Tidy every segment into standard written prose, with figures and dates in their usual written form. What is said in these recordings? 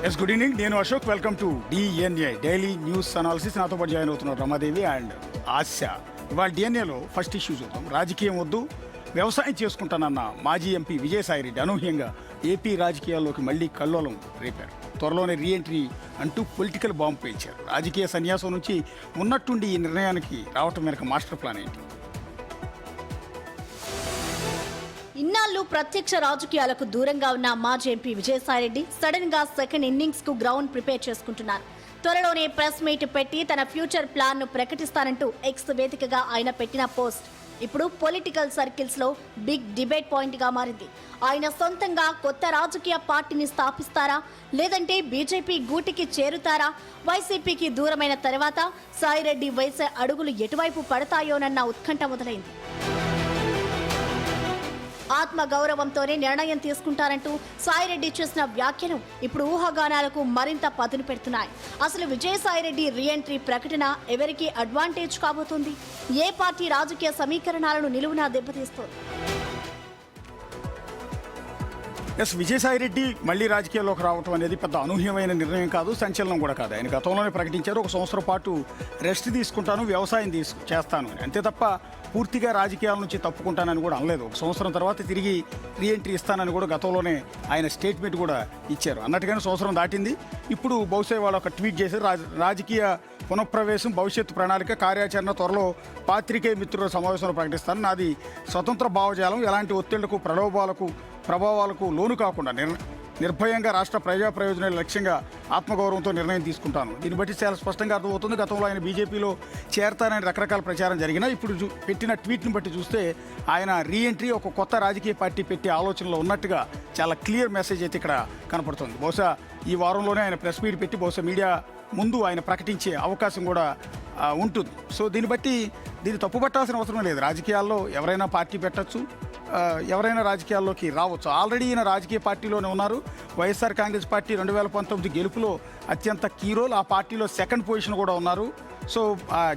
Yes good evening. నేను Ashok. Welcome to DNA daily news analysis. నాతో పాటు జాయిన్ అవుతున్నారు రమాదేవి అండ్ ఆశ. ఇవాళ డిఎన్ఏలో ఫస్ట్ ఇష్యూ చూద్దాం. రాజకీయం వద్దు, వ్యవసాయం చేసుకుంటానన్న మాజీ ఎంపీ విజయసాయిరెడ్డి అనూహ్యంగా ఏపీ రాజకీయాల్లోకి మళ్లీ కల్లోలం రేపారు. త్వరలోనే రీఎంట్రీ అంటూ పొలిటికల్ బాంబు పేల్చారు. రాజకీయ సన్యాసం నుంచి ఉన్నట్టుండి ఈ నిర్ణయానికి రావటం వెనక మాస్టర్ ప్లాన్ ఏంటి? ఇన్నాళ్ళు ప్రత్యక్ష రాజకీయాలకు దూరంగా ఉన్న మాజీ ఎంపీ విజయసాయిరెడ్డి సడన్ గా సెకండ్ ఇన్నింగ్స్ కు గ్రౌండ్ ప్రిపేర్ చేసుకుంటున్నారు. త్వరలోనే ప్రెస్ మీట్ పెట్టి తన ఫ్యూచర్ ప్లాన్ ను ప్రకటిస్తానంటూ ఎక్స్ వేదికగా ఆయన పెట్టిన పోస్ట్ ఇప్పుడు పొలిటికల్ సర్కిల్స్ లో బిగ్ డిబేట్ పాయింట్ గా మారింది. ఆయన సొంతంగా కొత్త రాజకీయ పార్టీని స్థాపిస్తారా, లేదంటే బీజేపీ గూటికి చేరుతారా? వైసీపీకి దూరమైన తర్వాత సాయిరెడ్డి వేసే అడుగులు ఎటువైపు పడతాయోనన్న ఉత్కంఠ మొదలైంది. ఆత్మ గౌరవంతోనే నిర్ణయం తీసుకుంటారంటూ సాయిరెడ్డి చేసిన వ్యాఖ్యలు ఇప్పుడు ఊహాగానాలకు మరింత పదును పెడుతున్నాయి. అసలు విజయసాయిరెడ్డి రీఎంట్రీ ప్రకటన ఎవరికి అడ్వాంటేజ్ కాబోతుంది? ఏ పార్టీ రాజకీయ సమీకరణాలను నిలువునా దెబ్బతీస్తోంది? ఎస్, విజయసాయిరెడ్డి మళ్లీ రాజకీయాల్లోకి రావడం అనేది పెద్ద అనూహ్యమైన నిర్ణయం కాదు, సంచలనం కూడా కాదు. ఆయన గతంలోనే ప్రకటించారు, 1 సంవత్సరం పాటు రెస్ట్ తీసుకుంటాను, వ్యవసాయం చేస్తాను అని. అంతే తప్ప పూర్తిగా రాజకీయాల నుంచి తప్పుకుంటానని కూడా అనలేదు. 1 సంవత్సరం తర్వాత తిరిగి రీఎంట్రీ ఇస్తానని కూడా గతంలోనే ఆయన స్టేట్మెంట్ కూడా ఇచ్చారు. అన్నట్టుగానే సంవత్సరం దాటింది. ఇప్పుడు బహుశా వాళ్ళు ఒక ట్వీట్ చేశారు, రాజకీయ పునఃప్రవేశం, భవిష్యత్తు ప్రణాళిక, కార్యాచరణ త్వరలో పాత్రికేయ మిత్రుల సమావేశంలో ప్రకటిస్తాను. నాది స్వతంత్ర భావజాలం, ఎలాంటి ఒత్తిళ్లకు, ప్రభావాలకు లోను కాకుండా నిర్భయంగా రాష్ట్ర ప్రజా ప్రయోజనాల లక్ష్యంగా ఆత్మగౌరవంతో నిర్ణయం తీసుకుంటాను. దీన్ని బట్టి చాలా స్పష్టంగా అర్థమవుతుంది. గతంలో ఆయన బీజేపీలో చేరతానని రకరకాల ప్రచారం జరిగినా ఇప్పుడు పెట్టిన ట్వీట్ని బట్టి చూస్తే ఆయన రీఎంట్రీ, ఒక కొత్త రాజకీయ పార్టీ పెట్టే ఆలోచనలో ఉన్నట్టుగా చాలా క్లియర్ మెసేజ్ అయితే ఇక్కడ కనపడుతుంది. బహుశా ఈ వారంలోనే ఆయన ప్రెస్ మీట్ పెట్టి బహుశా మీడియా ముందు ఆయన ప్రకటించే అవకాశం కూడా ఉంటుంది. సో దీన్ని తప్పుపట్టాల్సిన అవసరం లేదు. రాజకీయాల్లో ఎవరైనా పార్టీ పెట్టచ్చు, ఎవరైనా రాజకీయాల్లోకి రావచ్చు. ఆల్రెడీ ఈయన రాజకీయ పార్టీలోనే ఉన్నారు. వైఎస్ఆర్ కాంగ్రెస్ పార్టీ 2019 గెలుపులో అత్యంత కీ రోల్, ఆ పార్టీలో సెకండ్ పొజిషన్ కూడా ఉన్నారు. సో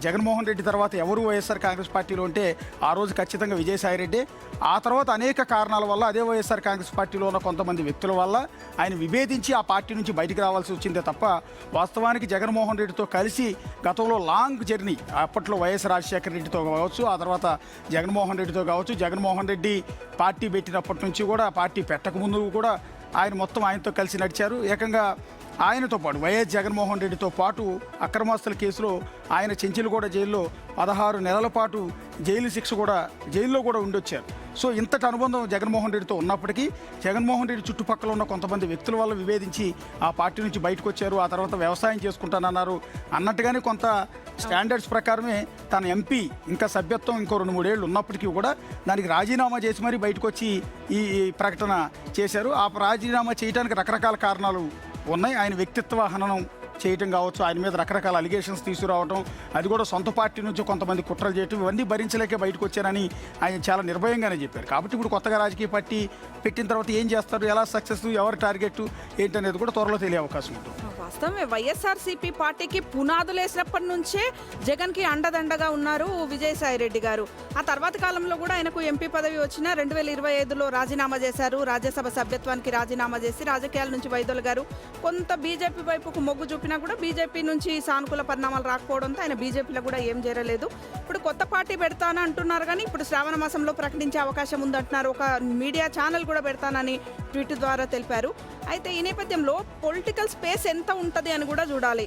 జగన్మోహన్ రెడ్డి తర్వాత ఎవరు వైఎస్ఆర్ కాంగ్రెస్ పార్టీలో ఉంటే ఆ రోజు ఖచ్చితంగా విజయసాయిరెడ్డి. ఆ తర్వాత అనేక కారణాల వల్ల అదే వైఎస్ఆర్ కాంగ్రెస్ పార్టీలో ఉన్న కొంతమంది వ్యక్తుల వల్ల ఆయన విభేదించి ఆ పార్టీ నుంచి బయటికి రావాల్సి వచ్చిందే తప్ప వాస్తవానికి జగన్మోహన్ రెడ్డితో కలిసి గతంలో లాంగ్ జర్నీ, అప్పట్లో వైఎస్ రాజశేఖర రెడ్డితో కావచ్చు, ఆ తర్వాత జగన్మోహన్ రెడ్డితో కావచ్చు, జగన్మోహన్ రెడ్డి పార్టీ పెట్టినప్పటి నుంచి కూడా, పార్టీ పెట్టకముందు కూడా ఆయన మొత్తం ఆయనతో కలిసి నడిచారు. ఏకంగా ఆయనతో పాటు వైఎస్ జగన్మోహన్ రెడ్డితో పాటు అక్రమాస్తుల కేసులో ఆయన చెంచులగూడ జైల్లో 16 నెలల పాటు జైల్లో కూడా ఉండొచ్చారు. సో ఇంతటి అనుబంధం జగన్మోహన్ రెడ్డితో ఉన్నప్పటికీ జగన్మోహన్ రెడ్డి చుట్టుపక్కల ఉన్న కొంతమంది వ్యక్తుల వల్ల విభేదించి ఆ పార్టీ నుంచి బయటకు వచ్చారు. ఆ తర్వాత వ్యవసాయం చేసుకుంటానన్నారు. అన్నట్టుగానే కొంత స్టాండర్డ్స్ ప్రకారమే తన ఎంపీ ఇంకా సభ్యత్వం ఇంకో 2-3 ఏళ్ళు ఉన్నప్పటికీ కూడా దానికి రాజీనామా చేసి మరీ బయటకు వచ్చి ఈ ప్రకటన చేశారు. ఆ రాజీనామా చేయడానికి రకరకాల కారణాలు ఉన్నాయి. ఆయన వ్యక్తిత్వ హననం చేయటం కావచ్చు, ఆయన మీద రకరకాల అలిగేషన్స్ తీసుకురావడం, అది కూడా సొంత పార్టీ నుంచి కొంతమంది కుట్రలు చేయటం, ఇవన్నీ భరించలేకే బయటకు వచ్చారని ఆయన చాలా నిర్భయంగానే చెప్పారు. కాబట్టి ఇప్పుడు కొత్తగా రాజకీయ పార్టీ పెట్టిన తర్వాత ఏం చేస్తారు, ఎలా సక్సెస్, ఎవరి టార్గెట్ ఏంటనేది కూడా త్వరలో తెలియ అవకాశం ఉంటుంది. వాస్తవమే, వైఎస్ఆర్సీపీ పార్టీకి పునాదులు వేసినప్పటి నుంచే జగన్కి అండదండగా ఉన్నారు విజయసాయిరెడ్డి గారు. ఆ తర్వాత కాలంలో కూడా ఆయనకు ఎంపీ పదవి వచ్చిన 2025లో రాజీనామా చేశారు. రాజ్యసభ సభ్యత్వానికి రాజీనామా చేసి రాజకీయాల నుంచి వైదొలిగారు. కొంత బీజేపీ వైపుకు మొగ్గు చూపినా కూడా బీజేపీ నుంచి సానుకూల పరిణామాలు రాకపోవడంతో ఆయన బీజేపీలో కూడా ఏం చేరలేదు. ఇప్పుడు కొత్త పార్టీ పెడతాను అంటున్నారు, కానీ ఇప్పుడు శ్రావణ మాసంలో ప్రకటించే అవకాశం ఉందంటున్నారు. ఒక మీడియా ఛానల్ కూడా పెడతానని ట్వీట్ ద్వారా తెలిపారు. అయితే ఈ నేపథ్యంలో పొలిటికల్ స్పేస్ ఎంత ఉంటుంది అని కూడా చూడాలి.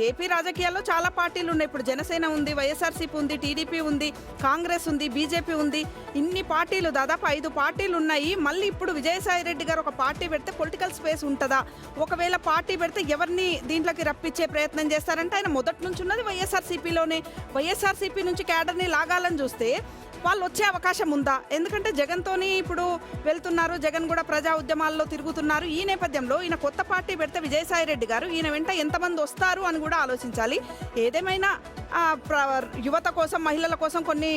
ఏపీ రాజకీయాల్లో చాలా పార్టీలు ఉన్నాయి. ఇప్పుడు జనసేన ఉంది, వైఎస్ఆర్సీపీ ఉంది, టీడీపీ ఉంది, కాంగ్రెస్ ఉంది, బీజేపీ ఉంది. ఇన్ని పార్టీలు, దాదాపు 5 పార్టీలు ఉన్నాయి. మళ్ళీ ఇప్పుడు విజయసాయిరెడ్డి గారు ఒక పార్టీ పెడితే పొలిటికల్ స్పేస్ ఉంటుందా? ఒకవేళ పార్టీ పెడితే ఎవరిని దీంట్లోకి రప్పించే ప్రయత్నం చేస్తారంటే ఆయన మొదటి నుంచి ఉన్నది వైఎస్ఆర్సీపీలోనే. వైఎస్ఆర్సీపీ నుంచి క్యాడర్ని లాగాలని చూస్తే వాళ్ళు వచ్చే అవకాశం ఉందా? ఎందుకంటే జగన్తోని ఇప్పుడు వెళ్తున్నారు, జగన్ కూడా ప్రజా ఉద్యమాల్లో తిరుగుతున్నారు. ఈ నేపథ్యంలో ఈయన కొత్త పార్టీ పెడితే విజయసాయిరెడ్డి గారు ఈయన వెంట ఎంతమంది వస్తారు అని కూడా ఆలోచించాలి. ఏదేమైనా యువత కోసం, మహిళల కోసం కొన్ని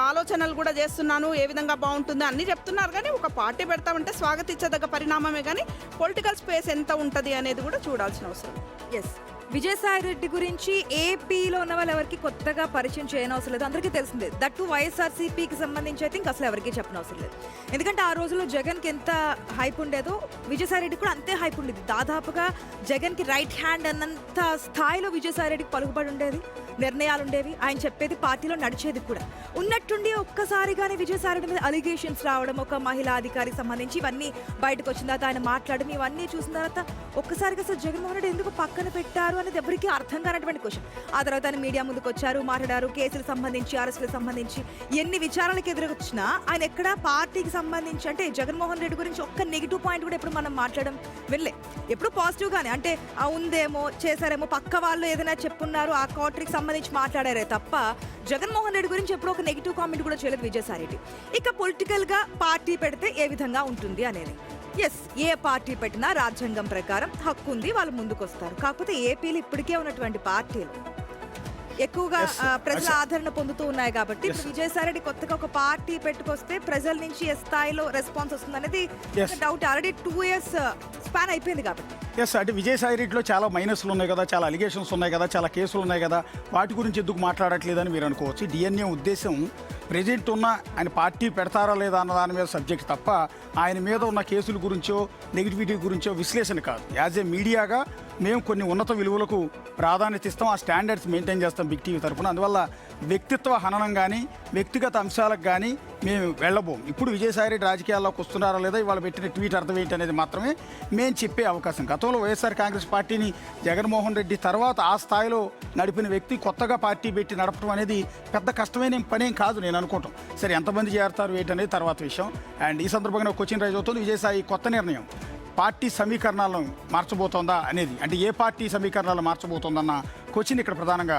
ఆలోచనలు కూడా చేస్తున్నాను, ఏ విధంగా బాగుంటుంది అన్నీ చెప్తున్నారు. కానీ ఒక పార్టీ పెడతామంటే స్వాగతించదగ్గ పరిణామమే, కానీ పొలిటికల్ స్పేస్ ఎంత ఉంటుంది అనేది కూడా చూడాల్సిన అవసరం. ఎస్. విజయసాయి రెడ్డి గురించి ఏపీలో ఉన్న వాళ్ళు ఎవరికి కొత్తగా పరిచయం చేయనవసరం లేదు, అందరికీ తెలిసిందే. దట్టు వైఎస్ఆర్సీపీకి సంబంధించి అయితే ఇంకా అసలు ఎవరికి చెప్పనవసరం లేదు. ఎందుకంటే ఆ రోజుల్లో జగన్కి ఎంత హైప్ ఉండేదో విజయసాయి రెడ్డి కూడా అంతే హైప్ ఉండేది. దాదాపుగా జగన్కి రైట్ హ్యాండ్ అన్నంత స్థాయిలో విజయసాయి రెడ్డికి పలుకుబడి ఉండేది, నిర్ణయాలు ఉండేవి, ఆయన చెప్పేది పార్టీలో నడిచేది కూడా. ఉన్నట్టుండి ఒక్కసారిగానే విజయసాయి రెడ్డి మీద అలిగేషన్స్ రావడం, ఒక మహిళా అధికారికి సంబంధించి ఇవన్నీ బయటకు వచ్చిన తర్వాత ఆయన మాట్లాడడం, ఇవన్నీ చూసిన తర్వాత ఒక్కసారిగా అసలు జగన్మోహన్ రెడ్డి ఎందుకు పక్కన పెట్టారు అనేది ఎవరికి అర్థం కానటువంటి క్వశ్చన్. ఆ తర్వాత ఆయన మీడియా ముందుకు వచ్చారు, మాట్లాడారు, కేసులకు సంబంధించి అరెస్టులకు సంబంధించి ఎన్ని విచారణలకు ఎదురొచ్చినా ఆయన ఎక్కడ పార్టీకి సంబంధించి అంటే జగన్మోహన్ రెడ్డి గురించి ఒక్క నెగిటివ్ పాయింట్ కూడా ఎప్పుడు మనం మాట్లాడడం వెళ్ళే. ఎప్పుడు పాజిటివ్ గానే అంటే ఉందేమో చేశారేమో పక్క వాళ్ళు ఏదైనా చెప్పున్నారు ఆ క్వార్టర్కి సంబంధించి మాట్లాడారే తప్ప జగన్మోహన్ రెడ్డి గురించి ఎప్పుడు ఒక నెగిటివ్ కామెంట్ కూడా చేయలేదు విజయసాయి రెడ్డి. ఇక పొలిటికల్ గా పార్టీ పెడితే ఏ విధంగా ఉంటుంది అనేది, ఎస్, ఏ పార్టీ పెట్టినా రాజ్యాంగం ప్రకారం హక్కు ఉంది, వాళ్ళు ముందుకు వస్తారు. కాకపోతే ఏపీలో ఇప్పటికే ఉన్నటువంటి పార్టీలు ఎక్కువగా ప్రజల ఆదరణ పొందుతూ ఉన్నాయి కాబట్టి ఇప్పుడు విజయసాయి రెడ్డి కొత్తగా ఒక పార్టీ పెట్టుకొస్తే ప్రజల నుంచి ఏ స్థాయిలో రెస్పాన్స్ వస్తుంది అనేది డౌట్. ఆల్రెడీ 2 years స్పాన్ అయిపోయింది కాబట్టి. ఎస్, అంటే విజయసాయి రెడ్డిలో చాలా మైనస్లు ఉన్నాయి కదా, చాలా అలిగేషన్స్ ఉన్నాయి కదా, చాలా కేసులు ఉన్నాయి కదా, వాటి గురించి ఎందుకు మాట్లాడట్లేదని మీరు అనుకోవచ్చు. డిఎన్ఏ ఉద్దేశం ప్రెజెంట్ ఉన్న ఆయన పార్టీ పెడతారా లేదా అన్న దాని మీద సబ్జెక్ట్ తప్ప ఆయన మీద ఉన్న కేసుల గురించో నెగిటివిటీ గురించో విశ్లేషణ కాదు. యాజ్ ఏ మీడియాగా మేము కొన్ని ఉన్నత విలువలకు ప్రాధాన్యత ఇస్తాం, ఆ స్టాండర్డ్స్ మెయింటైన్ చేస్తాం బిగ్ టీవీ తరఫున. అందువల్ల వ్యక్తిత్వ హననం కానీ వ్యక్తిగత అంశాలకు కానీ మేము వెళ్ళబోం. ఇప్పుడు విజయసాయిరెడ్డి రాజకీయాల్లోకి వస్తున్నారా లేదా, ఇవాళ పెట్టిన ట్వీట్ అర్థం ఏంటి అనేది మాత్రమే మేము చెప్పే అవకాశం. గతంలో వైఎస్ఆర్ కాంగ్రెస్ పార్టీని జగన్మోహన్ రెడ్డి తర్వాత ఆ స్థాయిలో నడిపిన వ్యక్తి కొత్తగా పార్టీ పెట్టి నడపడం అనేది పెద్ద కష్టమైన పనేం కాదు నేను అనుకోవటం. సరే, ఎంతమంది చేరతారు ఏంటనేది తర్వాత విషయం. అండ్ ఈ సందర్భంగా క్వశ్చన్ రైజ్ అవుతుంది, విజయసాయి కొత్త నిర్ణయం పార్టీ సమీకరణాలను మార్చబోతోందా అనేది, అంటే ఏ పార్టీ సమీకరణాలు మార్చబోతోందన్న క్వశ్చన్ ఇక్కడ ప్రధానంగా